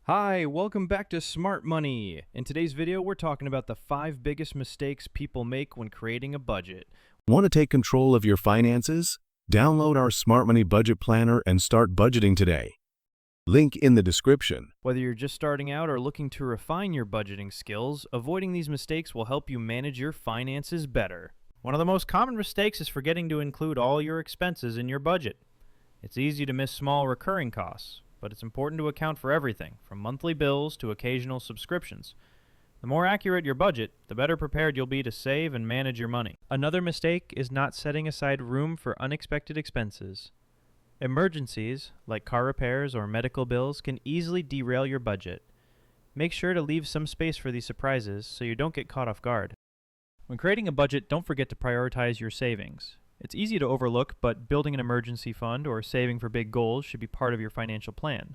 Hi, welcome back to Smart Money. In today's video, we're talking about the 5 biggest mistakes people make when creating a budget. Want to take control of your finances? Download our Smart Money Budget Planner and start budgeting today. Link in the description. Whether you're just starting out or looking to refine your budgeting skills, avoiding these mistakes will help you manage your finances better. One of the most common mistakes is forgetting to include all your expenses in your budget. It's easy to miss small recurring costs, but it's important to account for everything, from monthly bills to occasional subscriptions. The more accurate your budget, the better prepared you'll be to save and manage your money. Another mistake is not setting aside room for unexpected expenses. Emergencies, like car repairs or medical bills, can easily derail your budget. Make sure to leave some space for these surprises so you don't get caught off guard. When creating a budget, don't forget to prioritize your savings. It's easy to overlook, but building an emergency fund or saving for big goals should be part of your financial plan.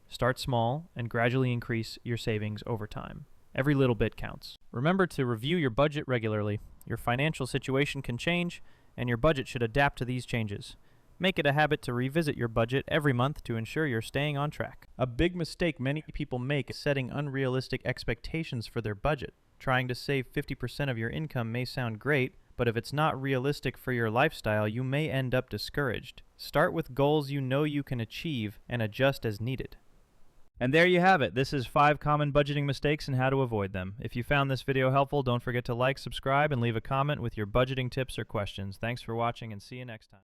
Start small and gradually increase your savings over time. Every little bit counts. Remember to review your budget regularly. Your financial situation can change, and your budget should adapt to these changes. Make it a habit to revisit your budget every month to ensure you're staying on track. A big mistake many people make is setting unrealistic expectations for their budget. Trying to save 50% of your income may sound great, but if it's not realistic for your lifestyle, you may end up discouraged. Start with goals you know you can achieve and adjust as needed. And there you have it. This is 5 common budgeting mistakes and how to avoid them. If you found this video helpful, don't forget to like, subscribe, and leave a comment with your budgeting tips or questions. Thanks for watching and see you next time.